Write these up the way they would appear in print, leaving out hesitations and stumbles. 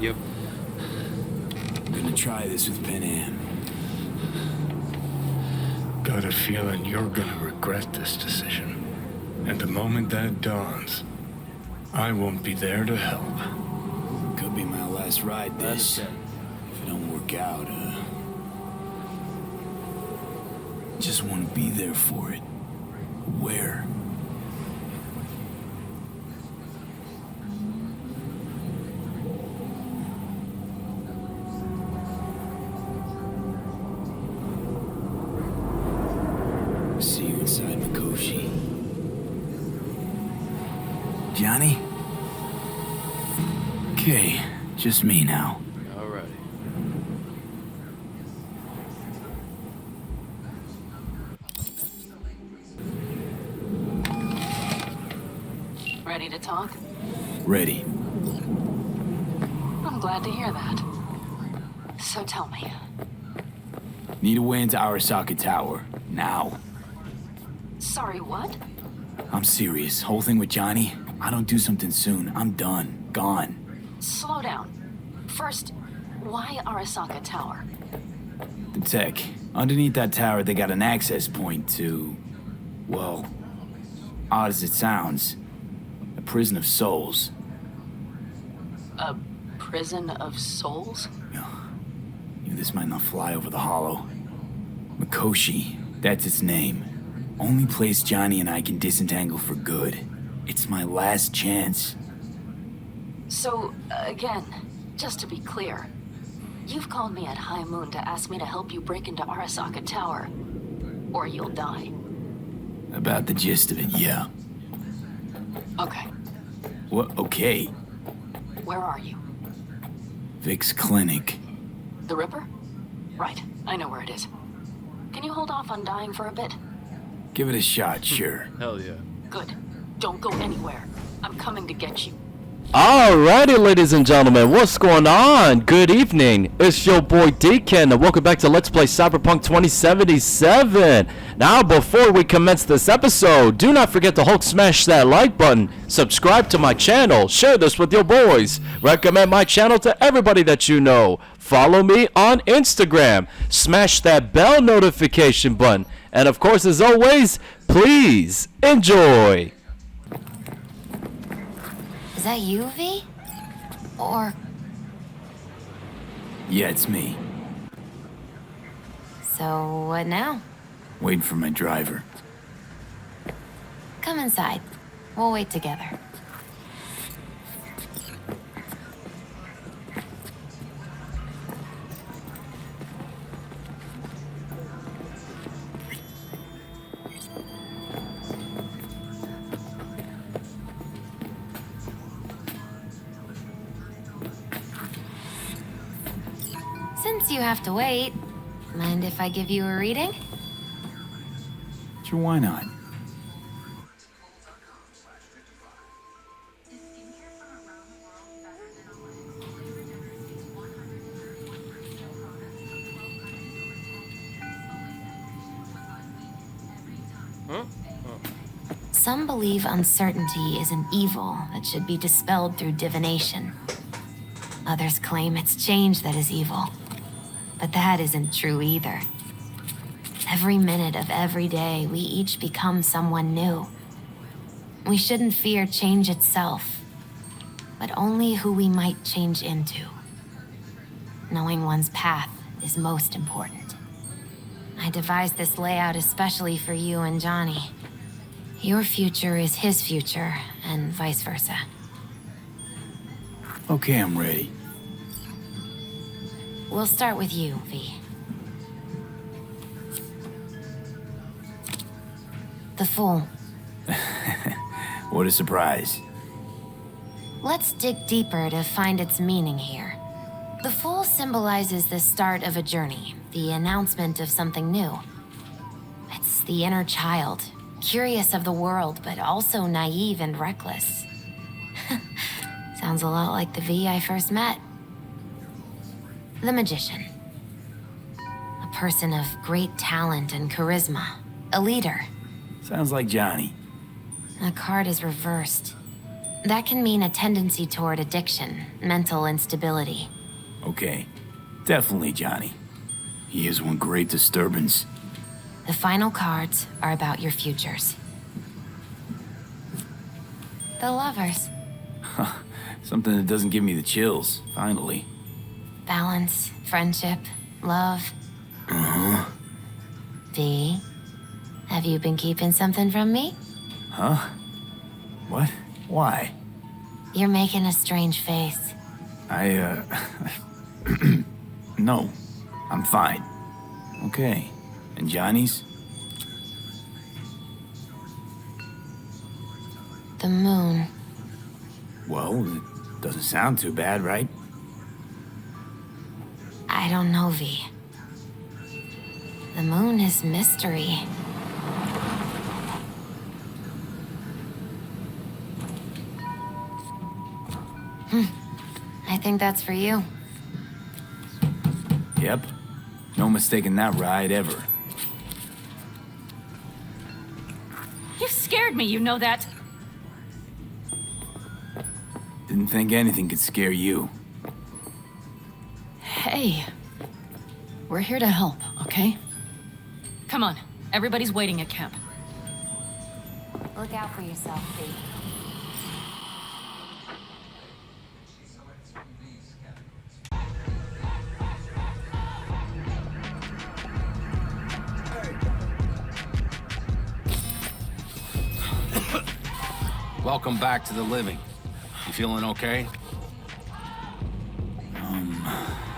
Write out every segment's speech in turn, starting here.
Yep. I'm gonna try this with Panam. Got a feeling you're gonna regret this decision. And the moment that dawns, I won't be there to help. Could be my last ride this. If it don't work out, just want to be there for it. Where? See you inside Mikoshi. Johnny? Okay, just me now. Alrighty. Ready to talk? Ready. I'm glad to hear that. So tell me. Need a way into Arasaka Tower. Now. Sorry, what? I'm serious. Whole thing with Johnny, I don't do something soon, I'm done. Gone. Slow down. First, why Arasaka Tower? The tech. Underneath that tower, they got an access point to... well, odd as it sounds, a prison of souls. A prison of souls? This might not fly over the hollow. Mikoshi, that's its name. Only place Johnny and I can disentangle for good. It's my last chance. So, again, just to be clear, you've called me at high moon to ask me to help you break into Arasaka Tower, or you'll die. About the gist of it, yeah. Okay. What? Okay. Where are you? Vic's clinic. The Ripper? Right, I know where it is. Can you hold off on dying for a bit? Give it a shot, sure. Hell yeah. Good. Don't go anywhere. I'm coming to get you. Alrighty, ladies and gentlemen, what's going on? Good evening. It's your boy DKEN, and welcome back to Let's Play Cyberpunk 2077. Now, before we commence this episode, do not forget to Hulk smash that like button, subscribe to my channel, share this with your boys, recommend my channel to everybody that you know, follow me on Instagram, smash that bell notification button, and of course, as always, please enjoy. Is that you, V? Or... Yeah, it's me. So, what now? Waiting for my driver. Come inside. We'll wait together. Since you have to wait, mind if I give you a reading? Sure, why not? Some believe uncertainty is an evil that should be dispelled through divination. Others claim it's change that is evil. But that isn't true either. Every minute of every day, we each become someone new. We shouldn't fear change itself, but only who we might change into. Knowing one's path is most important. I devised this layout especially for you and Johnny. Your future is his future, and vice versa. Okay, I'm ready. We'll start with you, V. The Fool. What a surprise. Let's dig deeper to find its meaning here. The Fool symbolizes the start of a journey, the announcement of something new. It's the inner child, curious of the world, but also naive and reckless. Sounds a lot like the V I first met. The Magician. A person of great talent and charisma. A leader. Sounds like Johnny. The card is reversed. That can mean a tendency toward addiction, mental instability. Okay. Definitely Johnny. He is one great disturbance. The final cards are about your futures. The lovers. Something that doesn't give me the chills, finally. Balance, friendship, love. Uh-huh. V, have you been keeping something from me? Huh? What? Why? You're making a strange face. No. I'm fine. Okay. And Johnny's? The moon. Well, it doesn't sound too bad, right? I don't know, V. The moon is mystery. I think that's for you. Yep. No mistaking that ride ever. You scared me, you know that. Didn't think anything could scare you. Hey. We're here to help, okay? Come on. Everybody's waiting at camp. Look out for yourself, V. Welcome back to the living. You feeling okay?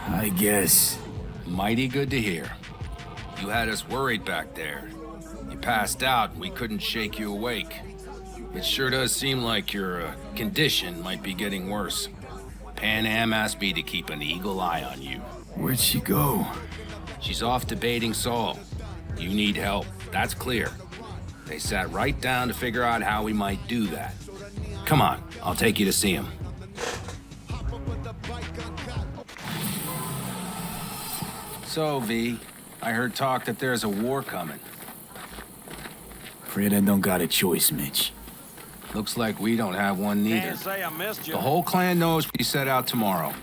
I guess. Mighty good to hear. You had us worried back there. You passed out and we couldn't shake you awake. It sure does seem like your condition might be getting worse. Panam asked me to keep an eagle eye on you. Where'd she go? She's off debating Saul. You need help, that's clear. They sat right down to figure out how we might do that. Come on, I'll take you to see him. So, V, I heard talk that there's a war coming. Afraid I don't got a choice, Mitch. Looks like we don't have one neither. Can't say I missed you. The whole clan knows we set out tomorrow.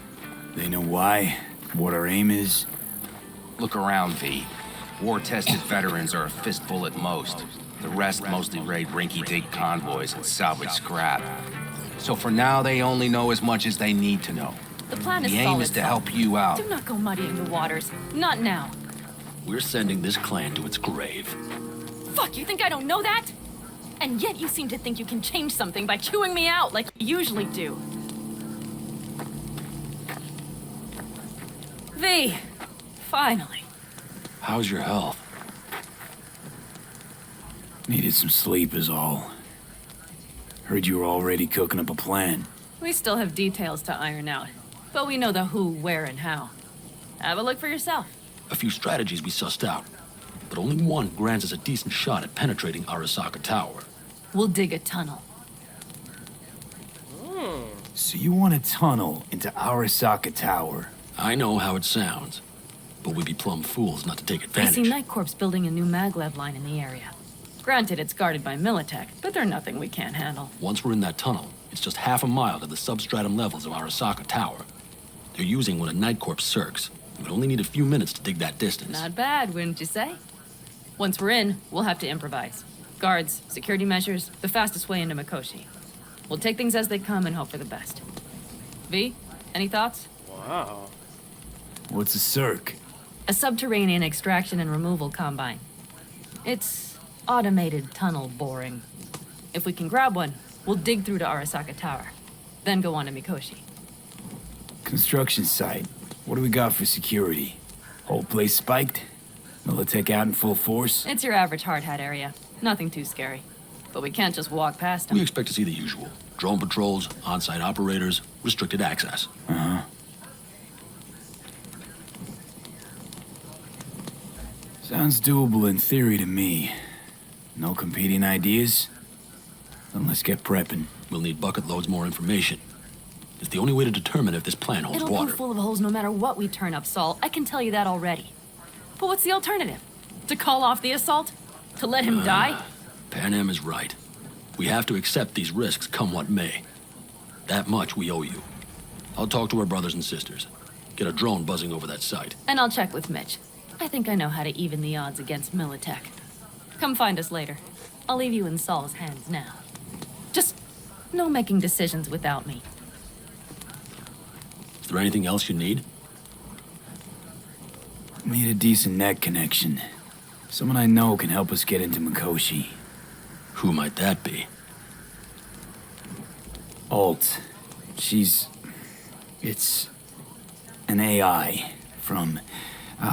They know why, what our aim is. Look around, V. War-tested veterans are a fistful at most. The rest mostly raid rinky-dink convoys and salvage scrap. So for now, they only know as much as they need to know. The plan is The aim solid, is to Saul. help you out. Do not go muddying the waters. Not now. We're sending this clan to its grave. Fuck, you think I don't know that? And yet you seem to think you can change something by chewing me out like you usually do. V, finally. How's your health? Needed some sleep is all. Heard you were already cooking up a plan. We still have details to iron out, but we know the who, where, and how. Have a look for yourself. A few strategies we sussed out, but only one grants us a decent shot at penetrating Arasaka Tower. We'll dig a tunnel. So you want a tunnel into Arasaka Tower? I know how it sounds, but we'd be plumb fools not to take I advantage. see Night Corps building a new maglev line in the area. Granted, it's guarded by Militech, but they're nothing we can't handle. Once we're in that tunnel, it's just half a mile to the substratum levels of Arasaka Tower. They're using one of Night Corps circs. We would only need a few minutes to dig that distance. Not bad, wouldn't you say? Once we're in, we'll have to improvise. Guards, security measures, the fastest way into Mikoshi. We'll take things as they come and hope for the best. V, any thoughts? Wow. What's a circ? A subterranean extraction and removal combine. It's automated tunnel boring. If we can grab one, we'll dig through to Arasaka Tower, then go on to Mikoshi. Construction site. What do we got for security? Whole place spiked? Militech out in full force? It's your average hard hat area. Nothing too scary. But we can't just walk past them. We expect to see the usual. Drone patrols, on-site operators, restricted access. Uh-huh. Sounds doable in theory to me. No competing ideas? Then let's get prepping. We'll need bucket loads more information. It's the only way to determine if this plan holds It'll water. prove full of holes no matter what we turn up, Saul. I can tell you that already. But what's the alternative? To call off the assault? To let him die? Panam is right. We have to accept these risks come what may. That much we owe you. I'll talk to our brothers and sisters. Get a drone buzzing over that site. And I'll check with Mitch. I think I know how to even the odds against Militech. Come find us later. I'll leave you in Saul's hands now. Just no making decisions without me. Is there anything else you need? Need a decent net connection. Someone I know can help us get into Mikoshi. Who might that be? Alt. It's an AI from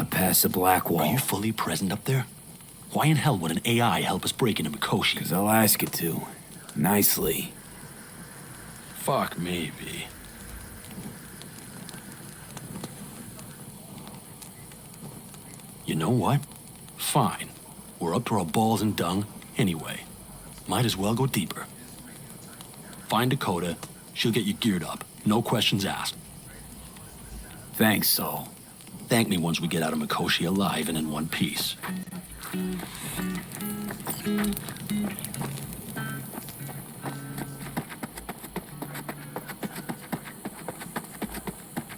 past the Black Wall. Are you fully present up there? Why in hell would an AI help us break into Mikoshi? Because I'll ask it to. Nicely. Fuck me, V. You know what? Fine. We're up to our balls in dung anyway. Might as well go deeper. Find Dakota. She'll get you geared up. No questions asked. Thanks, Saul. Thank me once we get out of Mikoshi alive and in one piece.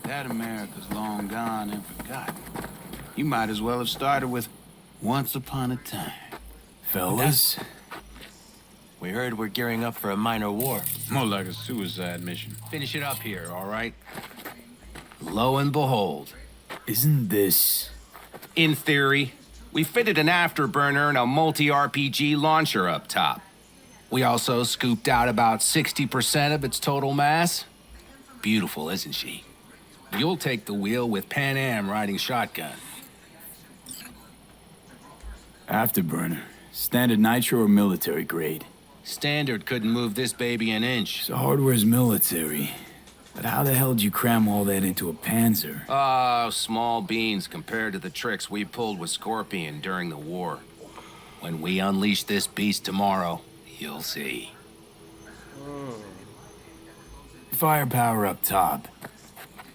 That America's long gone and forgotten. You might as well have started with Once Upon a Time. Fellas, We heard we're gearing up for a minor war. More like a suicide mission. Finish it up here, all right? Lo and behold. isn't this... In theory, we fitted an afterburner and a multi-RPG launcher up top. We also scooped out about 60% of its total mass. Beautiful, isn't she? You'll take the wheel with Panam riding shotgun. Afterburner? Standard nitro or military grade? Standard couldn't move this baby an inch. So hardware's military. But how the hell did you cram all that into a Panzer? Oh, small beans compared to the tricks we pulled with Scorpion during the war. When we unleash this beast tomorrow, you'll see. Firepower up top.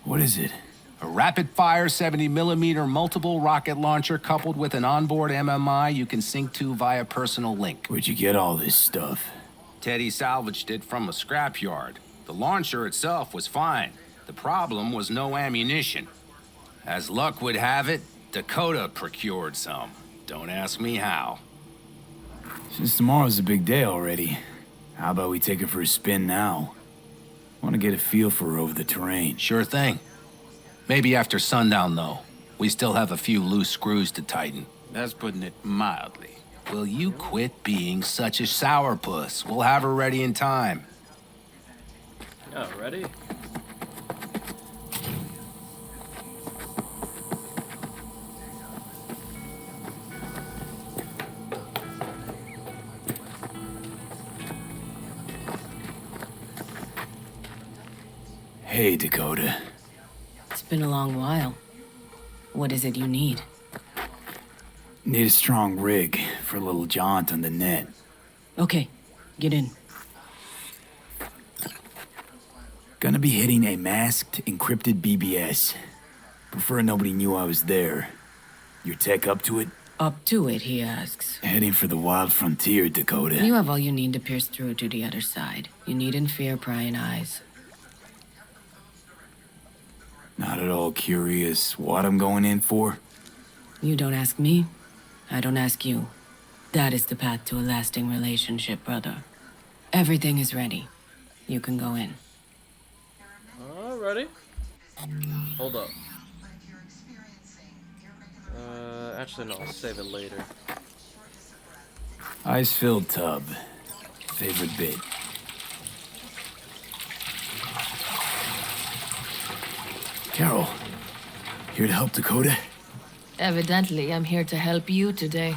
What is it? A rapid-fire 70mm multiple rocket launcher coupled with an onboard MMI you can sync to via personal link. Where'd you get all this stuff? Teddy salvaged it from a scrapyard. The launcher itself was fine. The problem was no ammunition. As luck would have it, Dakota procured some. Don't ask me how. Since tomorrow's a big day already, how about we take her for a spin now? Want to get a feel for her over the terrain. Sure thing. Maybe after sundown, though. We still have a few loose screws to tighten. That's putting it mildly. Will you quit being such a sourpuss? We'll have her ready in time. Yeah, ready? Hey, Dakota. It's been a long while. What is it you need? Need a strong rig for a little jaunt on the net. Okay, get in. Gonna be hitting a masked, encrypted BBS. Prefer nobody knew I was there. Your tech up to it? Up to it, he asks. Heading for the wild frontier, Dakota. You have all you need to pierce through to the other side. You needn't fear prying eyes. Not at all curious what I'm going in for? You don't ask me, I don't ask you. That is the path to a lasting relationship, brother. Everything is ready. You can go in. Ready? Hold up. Actually, no, I'll save it later. Ice-filled tub. Favorite bit. Carol, here to help Dakota? Evidently, I'm here to help you today.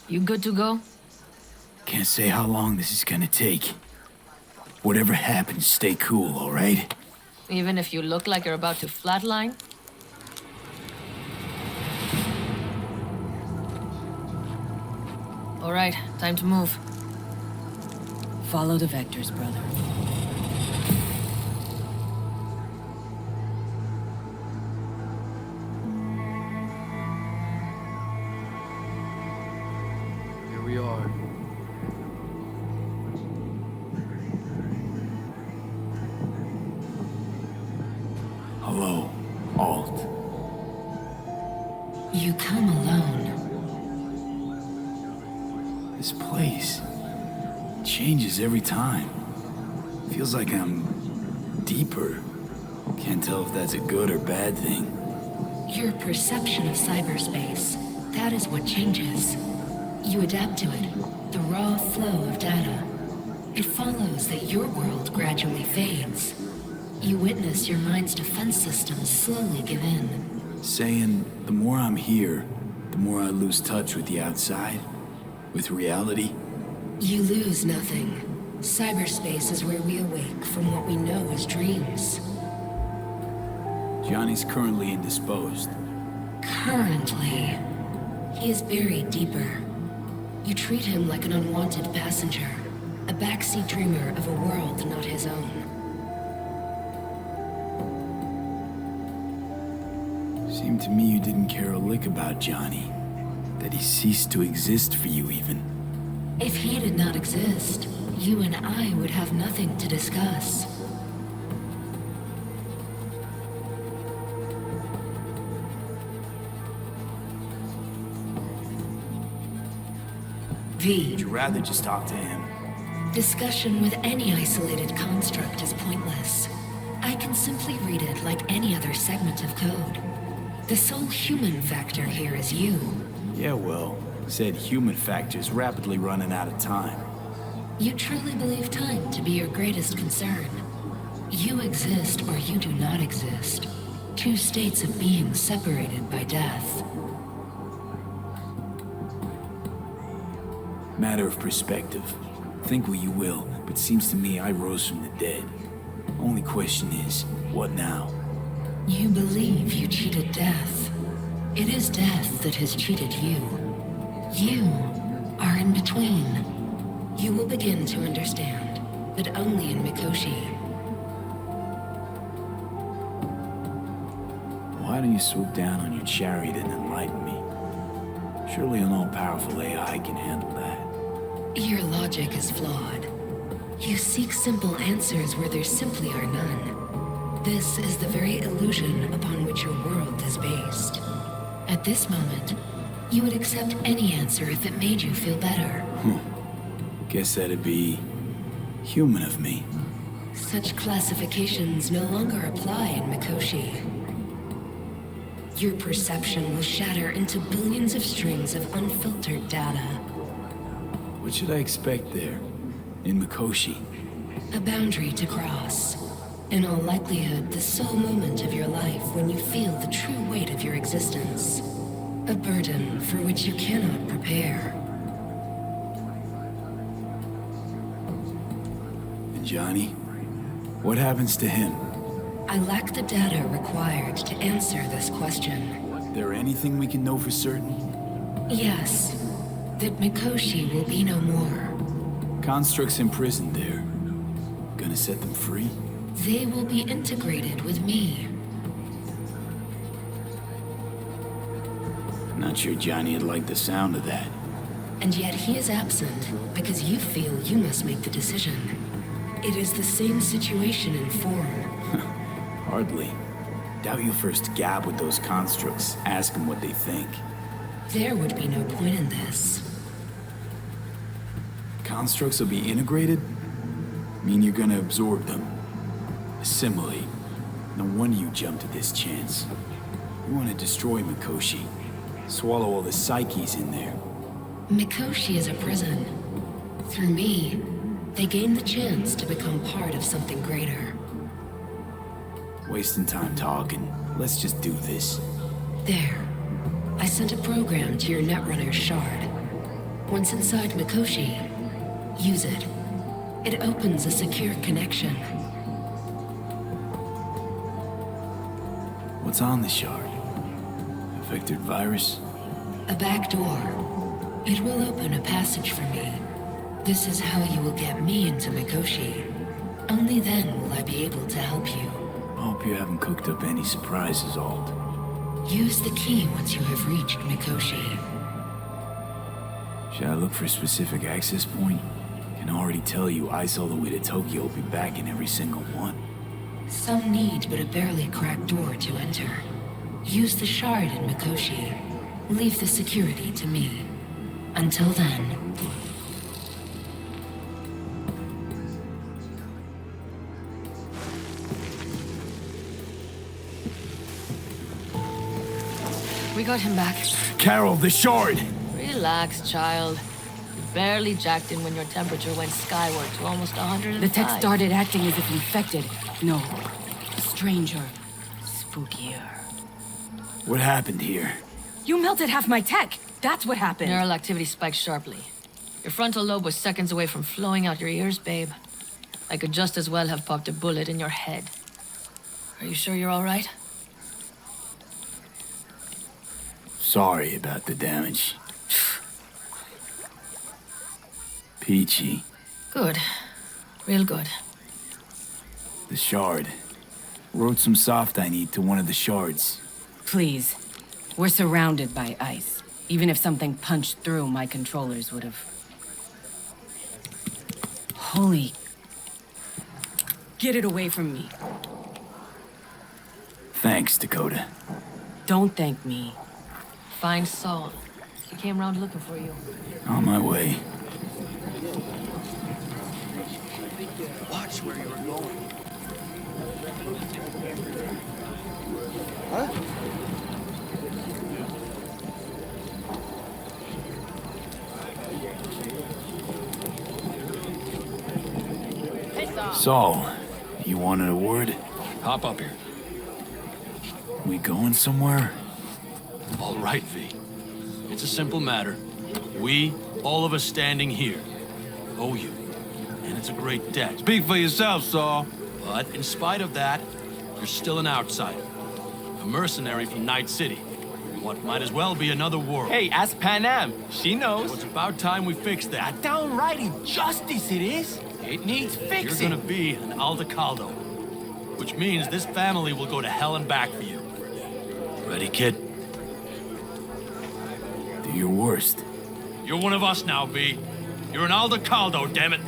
You good to go? Can't say how long this is gonna take. Whatever happens, stay cool, all right? Even if you look like you're about to flatline? All right, time to move. Follow the vectors, brother. Here we are. You come alone. This place changes every time. Feels like I'm deeper. Can't tell if that's a good or bad thing. Your perception of cyberspace, that is what changes. You adapt to it, the raw flow of data. It follows that your world gradually fades. You witness your mind's defense systems slowly give in. Saying the more I'm here, the more I lose touch with the outside, with reality. You lose nothing. Cyberspace is where we awake from what we know as dreams. Johnny's currently indisposed. Currently, he is buried deeper. You treat him like an unwanted passenger, a backseat dreamer of a world not his own. Seemed to me you didn't care a lick about Johnny. That he ceased to exist for you even. If he did not exist, you and I would have nothing to discuss. V. Would you rather just talk to him? Discussion with any isolated construct is pointless. I can simply read it like any other segment of code. The sole human factor here is you. Yeah, well, said human factor's rapidly running out of time. You truly believe time to be your greatest concern. You exist or you do not exist. Two states of being separated by death. Matter of perspective. Think what you will, but seems to me I rose from the dead. Only question is, what now? You believe you cheated death. It is death that has cheated you. You are in between. You will begin to understand, but only in Mikoshi. Why don't you swoop down on your chariot and enlighten me? Surely an all-powerful AI can handle that. Your logic is flawed. You seek simple answers where there simply are none. This is the very illusion upon which your world is based. At this moment, you would accept any answer if it made you feel better. Guess that'd be human of me. Such classifications no longer apply in Mikoshi. Your perception will shatter into billions of strings of unfiltered data. What should I expect there, in Mikoshi? A boundary to cross. In all likelihood, the sole moment of your life when you feel the true weight of your existence. A burden for which you cannot prepare. And Johnny? What happens to him? I lack the data required to answer this question. Is there anything we can know for certain? Yes. That Mikoshi will be no more. Constructs imprisoned there. Gonna set them free? They will be integrated with me. Not sure Johnny would like the sound of that. And yet he is absent because you feel you must make the decision. It is the same situation in form. Hardly. Doubt you'll first gab with those constructs, ask them what they think. There would be no point in this. Constructs will be integrated? Mean you're gonna absorb them. Assimilate. No wonder you jumped at this chance. You want to destroy Mikoshi. Swallow all the psyches in there. Mikoshi is a prison. Through me, they gain the chance to become part of something greater. Wasting time talking. Let's just do this. There. I sent a program to your Netrunner's shard. Once inside Mikoshi, use it. It opens a secure connection. What's on the shard? A vectored virus? A back door. It will open a passage for me. This is how you will get me into Mikoshi. Only then will I be able to help you. I hope you haven't cooked up any surprises, Ald. Use the key once you have reached Mikoshi. Should I look for a specific access point? Can already tell you I saw the way to Tokyo will be back in every single one. Some need but a barely cracked door to enter. Use the shard in Mikoshi. Leave the security to me. Until then... We got him back. Carol, the shard! Relax, child. You barely jacked in when your temperature went skyward to almost 105. The tech started acting as if infected. No. Stranger. Spookier. What happened here? You melted half my tech! That's what happened! Neural activity spiked sharply. Your frontal lobe was seconds away from flowing out your ears, babe. I could just as well have popped a bullet in your head. Are you sure you're all right? Sorry about the damage. Peachy. Good. Real good. The shard. Wrote some soft I need to one of the shards. Please. We're surrounded by ice. Even if something punched through, my controllers would have... Holy... Get it away from me. Thanks, Dakota. Don't thank me. Find Saul. He came around looking for you. On my way. Watch where you're going. Saul, you wanted a word? Hop up here. We going somewhere? All right, V. It's a simple matter. We, all of us standing here, owe you. And it's a great debt. Speak for yourself, Saul. But in spite of that, you're still an outsider. A mercenary from Night City. What might as well be another world. Hey, ask Panam. She knows. So it's about time we fix that. Downright injustice it is. It needs You're fixing. gonna be an Aldecado. Which means this family will go to hell and back for you. Ready, kid? Do your worst. You're one of us now, V. You're an Aldecado, damn it.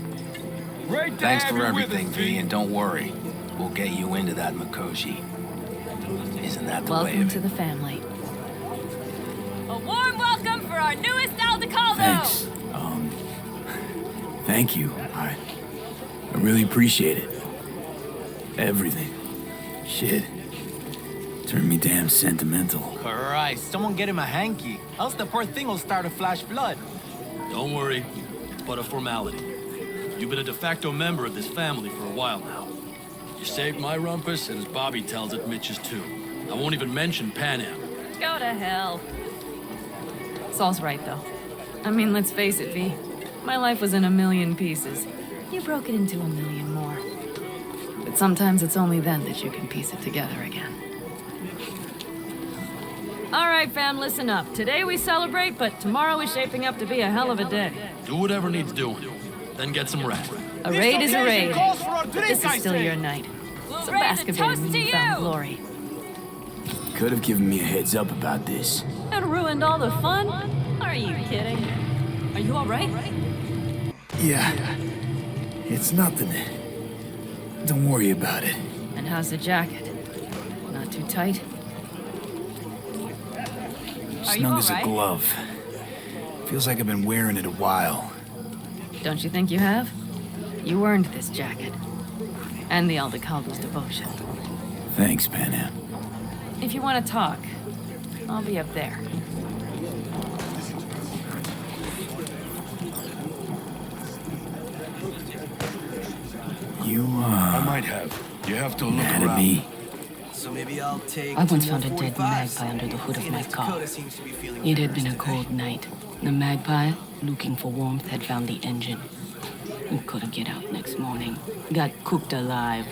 Thanks for everything, V, and don't worry. We'll get you into that Mikoshi. Isn't that the way Welcome of to it? the family. A warm welcome for our newest Aldecado! Thanks. Thank you. I really appreciate it. Everything. Shit. Turned me damn sentimental. Christ, someone get him a hanky. Else the poor thing will start to flash blood. Don't worry, it's but a formality. You've been a de facto member of this family for a while now. You saved my rumpus, and as Bobby tells it, Mitch's too. I won't even mention Panam. Go to hell. Saul's right, though. I mean, let's face it, V. My life was in a million pieces. You broke it into a million more. But sometimes it's only then that you can piece it together again. All right, fam, listen up. Today we celebrate, but tomorrow is shaping up to be a hell of a day. Do whatever needs doing, then get some rest. A raid is a raid. But this is still your night. So bask a bit in newfound glory. Could have given me a heads up about this. And ruined all the fun? Are you kidding? Are you all right? Yeah. It's nothing. Don't worry about it. And how's the jacket? Not too tight? Snug as a glove. Feels like I've been wearing it a while. Don't you think you have? You earned this jacket. And the Aldecados' devotion. Thanks, Panam. If you want to talk, I'll be up there. I might have. You have to look Mad at around. me? So maybe I'll take. I once found a dead magpie under the hood of my car. It had been a cold night. The magpie, looking for warmth, had found the engine. It couldn't get out next morning. Got cooked alive.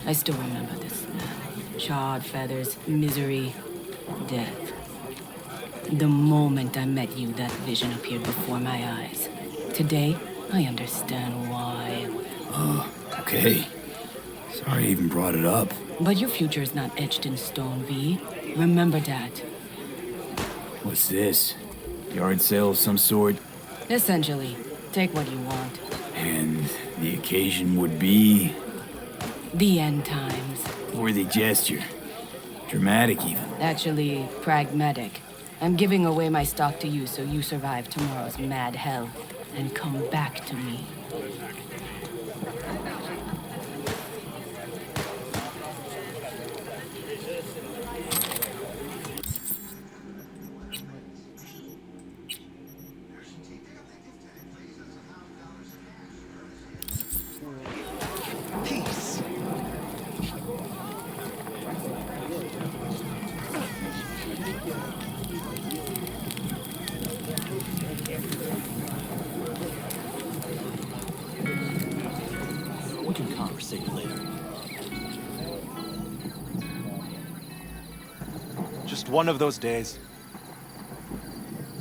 I still remember the smell. Charred feathers, misery, death. The moment I met you, that vision appeared before my eyes. Today, I understand why. Okay. Sorry I even brought it up. But your future is not etched in stone, V. Remember that. What's this? Yard sale of some sort? Essentially, take what you want. And the occasion would be... The end times. worthy gesture. Dramatic even. Actually, pragmatic. I'm giving away my stock to you so you survive tomorrow's mad hell and come back to me. We can conversate later. Just one of those days.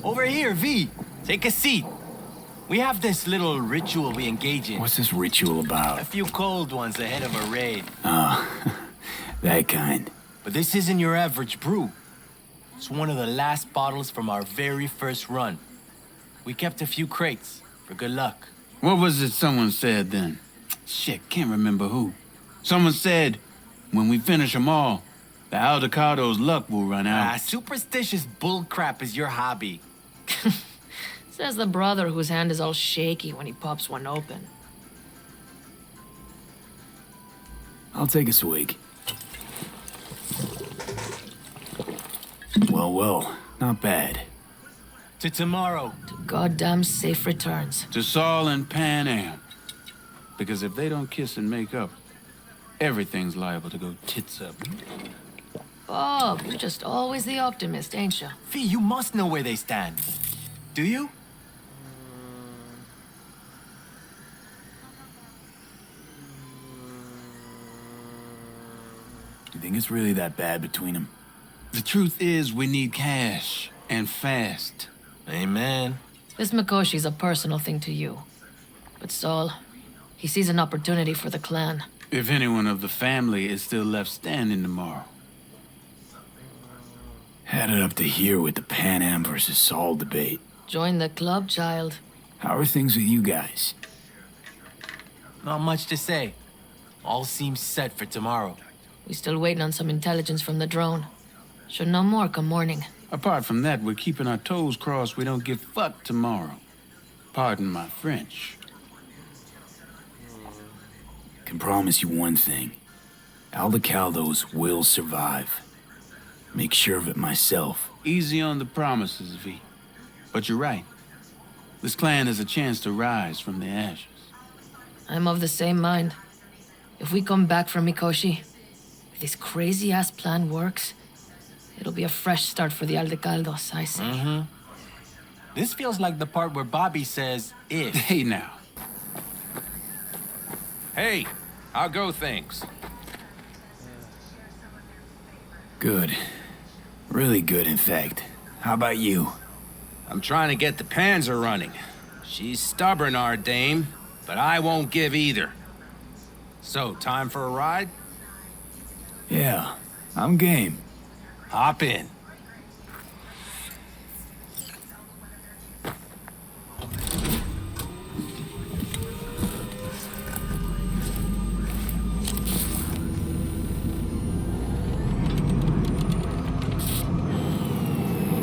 Over here, V. Take a seat. We have this little ritual we engage in. What's this ritual A about? few cold ones ahead of a raid. Oh, that kind. But this isn't your average brew. It's one of the last bottles from our very first run. We kept a few crates for good luck. What was it someone said then? Shit, can't remember who. Someone said, when we finish them all, the Aldecados' luck will run out. Superstitious bullcrap is your hobby. Says the brother whose hand is all shaky when he pops one open. I'll take a swig. Well, not bad. To tomorrow. Goddamn safe returns. To Saul and Panam. Because if they don't kiss and make up, everything's liable to go tits up. Bob, you're just always the optimist, ain't you? V, you must know where they stand. Do you? Do you think it's really that bad between them? The truth is, we need cash, and fast. Amen. This Mikoshi's a personal thing to you. But Saul, he sees an opportunity for the clan. If anyone of the family is still left standing tomorrow. Had it up to here with the Panam versus Saul debate. Join the club, child. How are things with you guys? Not much to say. All seems set for tomorrow. We still waiting on some intelligence from the drone. Should know more come morning. Apart from that, we're keeping our toes crossed we don't get fucked tomorrow. Pardon my French. Can promise you one thing. Aldecados will survive. Make sure of it myself. Easy on the promises, V. But you're right. This clan has a chance to rise from the ashes. I'm of the same mind. If we come back from Mikoshi, if this crazy-ass plan works, it'll be a fresh start for the Aldecados, I say. This feels like the part where Bobby says, if. Hey now. Hey, how go things? Good. Really good, in fact. How about you? I'm trying to get the Panzer running. She's stubborn, our dame, but I won't give either. So, time for a ride? Yeah, I'm game. Hop in.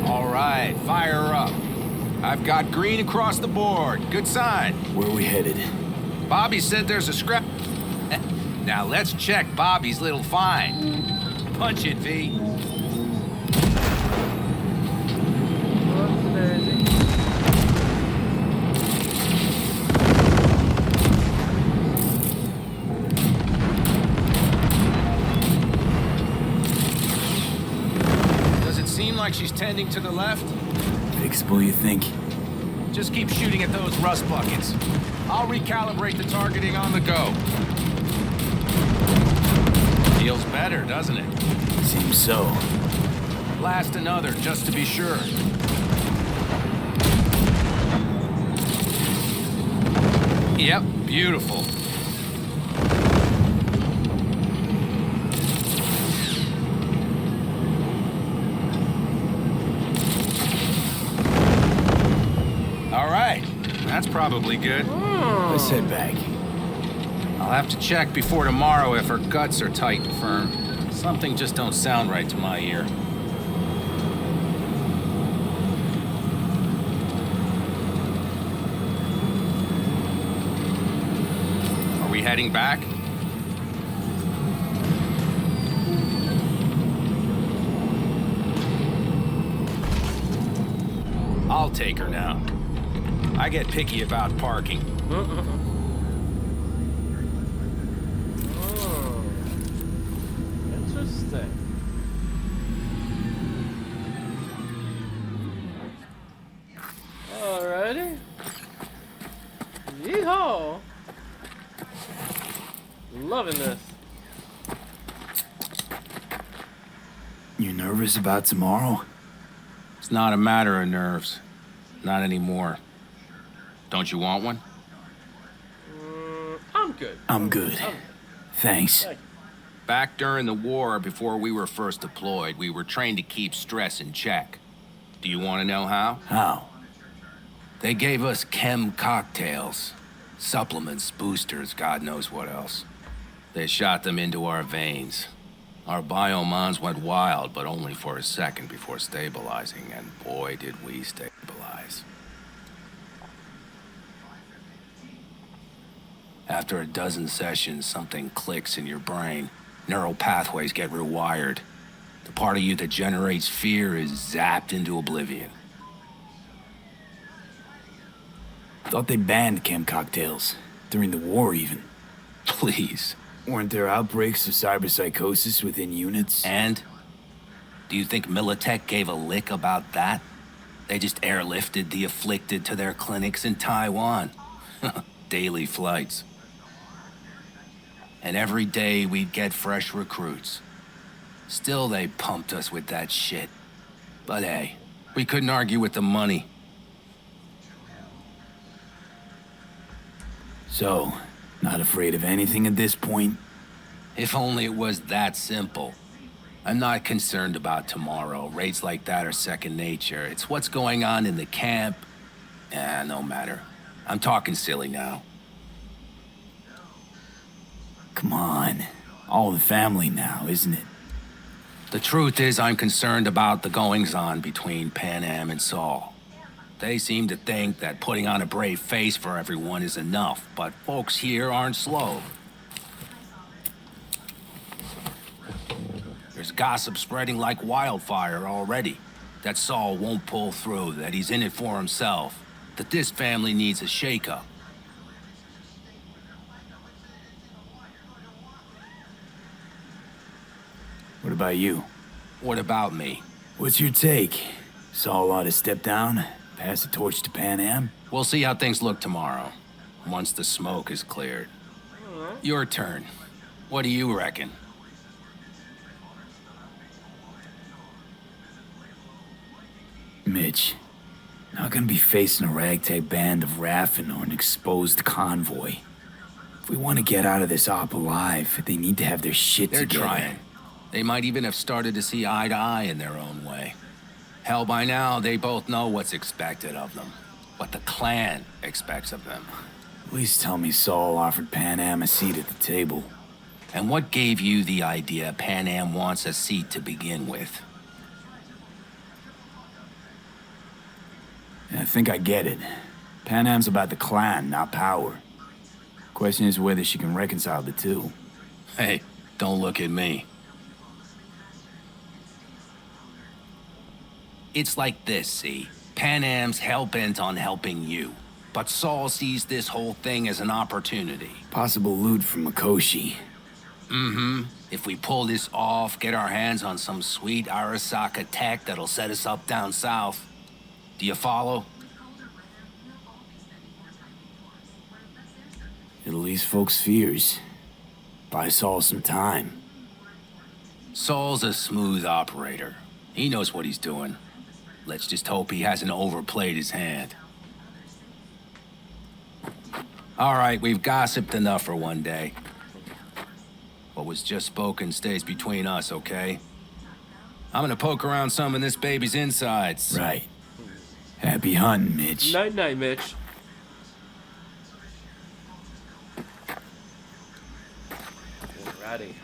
All right, fire up. I've got green across the board. Good sign. Where are we headed? Bobby said there's a scrap. Now let's check Bobby's little find. Punch it, V. Does it seem like she's tending to the left? Fixable, you think? Just keep shooting at those rust buckets. I'll recalibrate the targeting on the go. Feels better, doesn't it? Seems so. Blast another, just to be sure. Yep, beautiful. All right, that's probably good. Let's head back. I'll have to check before tomorrow if her guts are tight and firm. Something just don't sound right to my ear. heading back? I'll take her now. I get picky about parking. Interesting. Alrighty. Yeehaw! Loving this. You nervous about tomorrow? It's not a matter of nerves. Not anymore. Don't you want one? I'm good. I'm good. Thanks. Back during the war, before we were first deployed, we were trained to keep stress in check. Do you want to know how? How? They gave us chem cocktails. Supplements, boosters, God knows what else. They shot them into our veins. Our biomons went wild, but only for a second before stabilizing, and boy, did we stabilize. After a dozen sessions, something clicks in your brain. Neural pathways get rewired. The part of you that generates fear is zapped into oblivion. Thought they banned chem cocktails. During the war, even. Please. Weren't there outbreaks of cyberpsychosis within units? And? Do you think Militech gave a lick about that? They just airlifted the afflicted to their clinics in Taiwan. Daily flights. And every day we'd get fresh recruits. Still they pumped us with that shit. But hey, we couldn't argue with the money. So, not afraid of anything at this point? If only it was that simple. I'm not concerned about tomorrow. Raids like that are second nature. It's what's going on in the camp. No matter. I'm talking silly now. Come on. All the family now, isn't it? The truth is, I'm concerned about the goings-on between Panam and Saul. They seem to think that putting on a brave face for everyone is enough, but folks here aren't slow. There's gossip spreading like wildfire already. That Saul won't pull through, that he's in it for himself, that this family needs a shakeup. What about you? What about me? What's your take? Saul ought to step down? Pass the torch to Panam? We'll see how things look tomorrow, once the smoke is cleared. Your turn. What do you reckon? Mitch, not gonna be facing a ragtag band of Raffin or an exposed convoy. If we want to get out of this op alive, they need to have their shit They're together. trying. They might even have started to see eye to eye in their own way. Hell, by now, they both know what's expected of them. What the clan expects of them. Please tell me Saul offered Panam a seat at the table. And what gave you the idea Panam wants a seat to begin with? I think I get it. Panam's about the clan, not power. Question is whether she can reconcile the two. Hey, don't look at me. It's like this, see? Panam's hell-bent on helping you. But Saul sees this whole thing as an opportunity. Possible loot from Mikoshi. Mm-hmm. If we pull this off, get our hands on some sweet Arasaka tech that'll set us up down south. Do you follow? It'll ease folks' fears. Buy Saul some time. Saul's a smooth operator. He knows what he's doing. Let's just hope he hasn't overplayed his hand. All right, we've gossiped enough for one day. What was just spoken stays between us, okay? I'm gonna poke around some of this baby's insides. Right. Happy hunting, Mitch. Night-night, Mitch. Alrighty.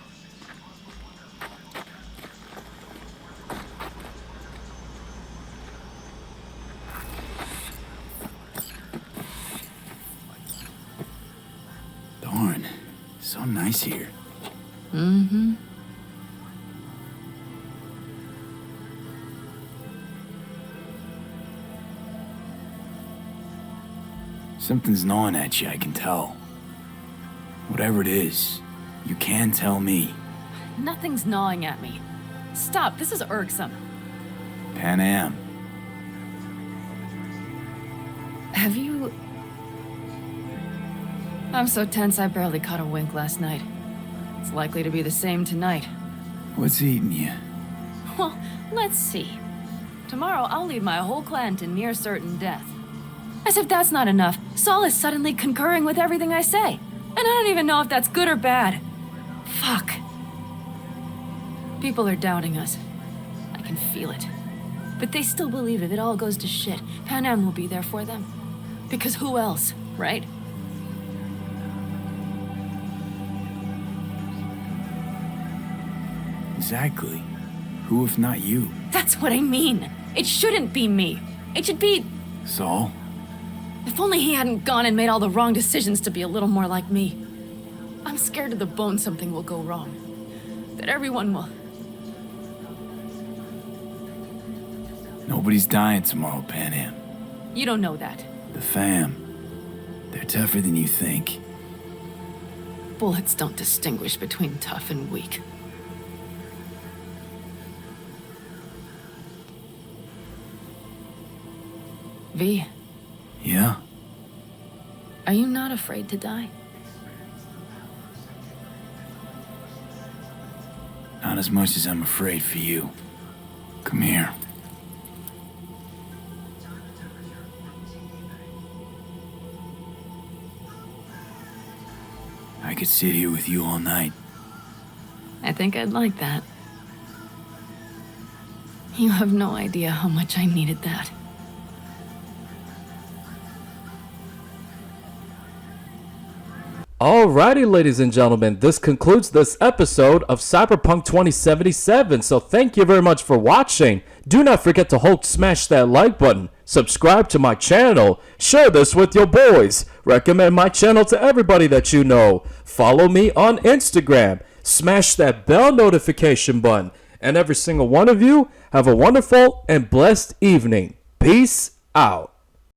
Darn. So nice here. Mm-hmm. Something's gnawing at you, I can tell. Whatever it is, you can tell me. Nothing's gnawing at me. Stop, this is irksome. Panam. Have you... I'm so tense I barely caught a wink last night. It's likely to be the same tonight. What's eating you? Well, let's see. Tomorrow I'll lead my whole clan to near certain death. As if that's not enough, Saul is suddenly concurring with everything I say. And I don't even know if that's good or bad. Fuck. People are doubting us. I can feel it. But they still believe if it all goes to shit, Panam will be there for them. Because who else, right? Exactly. Who if not you? That's what I mean. It shouldn't be me. It should be... Saul? If only he hadn't gone and made all the wrong decisions to be a little more like me. I'm scared to the bone something will go wrong. That everyone will... Nobody's dying tomorrow, Panam. You don't know that. The fam. They're tougher than you think. Bullets don't distinguish between tough and weak. V, Yeah? are you not afraid to die? Not as much as I'm afraid for you. Come here. I could sit here with you all night. I think I'd like that. You have no idea how much I needed that. Alrighty, ladies and gentlemen, this concludes this episode of Cyberpunk 2077. So thank you very much for watching. Do not forget to Hulk smash that like button, subscribe to my channel, share this with your boys, recommend my channel to everybody that you know, follow me on Instagram, smash that bell notification button, and every single one of you have a wonderful and blessed evening. Peace out.